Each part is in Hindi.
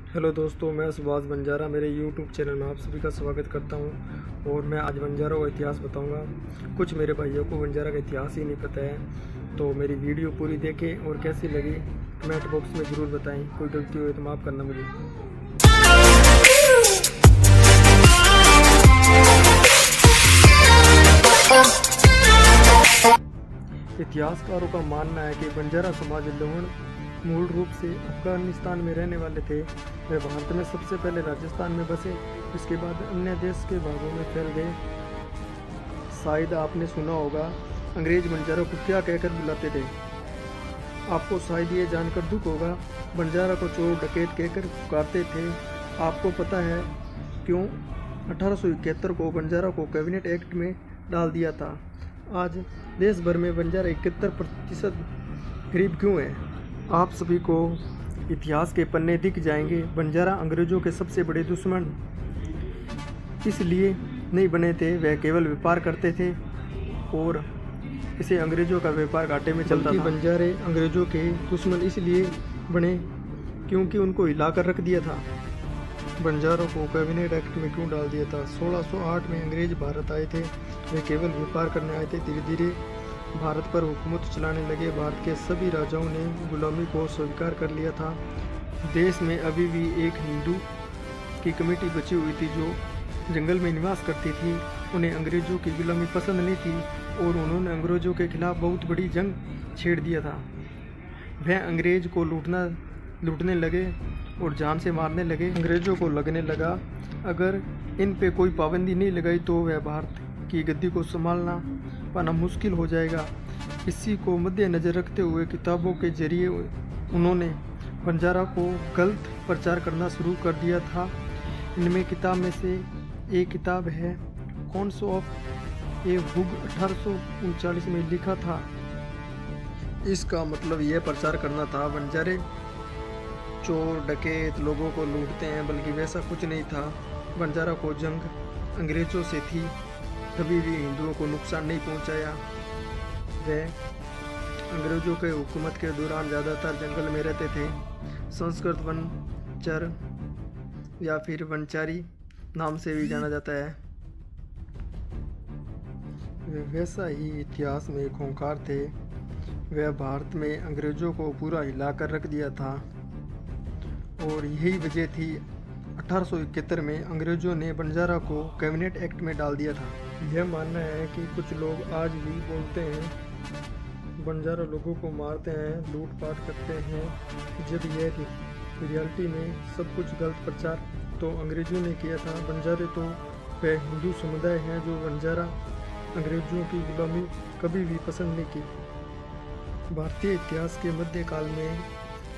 हेलो दोस्तों, मैं सुभाष बंजारा मेरे यूट्यूब चैनल में आप सभी का स्वागत करता हूं। और मैं आज बंजारों का इतिहास बताऊंगा। कुछ मेरे भाइयों को बंजारा का इतिहास ही नहीं पता है, तो मेरी वीडियो पूरी देखें और कैसी लगी कमेंट बॉक्स में ज़रूर बताएं। कोई गलती हुई तो माफ़ करना मुझे। इतिहासकारों का मानना है कि बंजारा समाज लोगों मूल रूप से अफगानिस्तान में रहने वाले थे। वे भारत में सबसे पहले राजस्थान में बसे, इसके बाद अन्य देश के भागों में फैल गए। शायद आपने सुना होगा अंग्रेज बंजारों को क्या कहकर बुलाते थे। आपको शायद ये जानकर दुख होगा, बंजारा को चोर डकैत कहकर पुकारते थे। आपको पता है क्यों 1871 को बंजारा को कैबिनेट एक्ट में डाल दिया था। आज देश भर में बंजारा 71% गरीब क्यों है? आप सभी को इतिहास के पन्ने दिख जाएंगे। बंजारा अंग्रेजों के सबसे बड़े दुश्मन इसलिए नहीं बने थे, वह केवल व्यापार करते थे और इसे अंग्रेजों का व्यापार घाटे में चलता था। बंजारे अंग्रेजों के दुश्मन इसलिए बने क्योंकि उनको हिलाकर रख दिया था। बंजारों को कैबिनेट एक्ट में क्यों डाल दिया था? 1608 में अंग्रेज भारत आए थे। वे केवल व्यापार करने आए थे। धीरे धीरे भारत पर हुकूमत चलाने लगे। भारत के सभी राजाओं ने गुलामी को स्वीकार कर लिया था। देश में अभी भी एक हिंदू की कमेटी बची हुई थी जो जंगल में निवास करती थी। उन्हें अंग्रेजों की गुलामी पसंद नहीं थी और उन्होंने अंग्रेजों के खिलाफ बहुत बड़ी जंग छेड़ दिया था। वह अंग्रेज को लूटने लगे और जान से मारने लगे। अंग्रेजों को लगने लगा अगर इन पे कोई पाबंदी नहीं लगाई तो वह भारत की गद्दी को संभालना पाना मुश्किल हो जाएगा। इसी को मद्देनज़र रखते हुए किताबों के जरिए उन्होंने बंजारा को गलत प्रचार करना शुरू कर दिया था। इनमें किताब में से एक किताब है कॉन्स ऑफ ए हुग 1839 में लिखा था। इसका मतलब यह प्रचार करना था बंजारे चोर डकैत लोगों को लूटते हैं, बल्कि वैसा कुछ नहीं था। बंजारा को जंग अंग्रेजों से थी, कभी भी हिंदुओं को नुकसान नहीं पहुंचाया। वह अंग्रेजों के हुकूमत के दौरान ज़्यादातर जंगल में रहते थे। संस्कृत वनचर या फिर वनचारी नाम से भी जाना जाता है। वे वैसा ही इतिहास में खूंखार थे। वह भारत में अंग्रेजों को पूरा हिलाकर रख दिया था और यही वजह थी 1871 में अंग्रेजों ने बंजारा को कैबिनेट एक्ट में डाल दिया था। यह मानना है कि कुछ लोग आज भी बोलते हैं बंजारा लोगों को मारते हैं, लूटपाट करते हैं, जब यह रियलिटी में सब कुछ गलत प्रचार तो अंग्रेजों ने किया था। बंजारे तो वह हिंदू समुदाय हैं जो बंजारा अंग्रेजों की गुलामी कभी भी पसंद नहीं की। भारतीय इतिहास के मध्यकाल में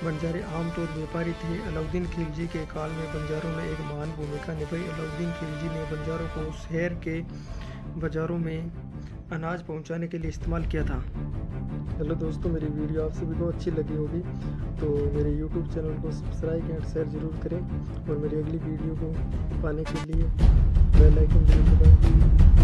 बंजारे आमतौर व्यापारी थे। अलाउद्दीन खिलजी के काल में बंजारों ने एक महान भूमिका निभाई। अलाउद्दीन खिलजी ने बंजारों को शहर के बाज़ारों में अनाज पहुंचाने के लिए इस्तेमाल किया था। हेलो दोस्तों, मेरी वीडियो आप सभी को अच्छी लगी होगी तो मेरे यूट्यूब चैनल को सब्सक्राइब एंड शेयर ज़रूर करें और मेरी अगली वीडियो को पाने के लिए बेल आइकन जरूर दबाएं।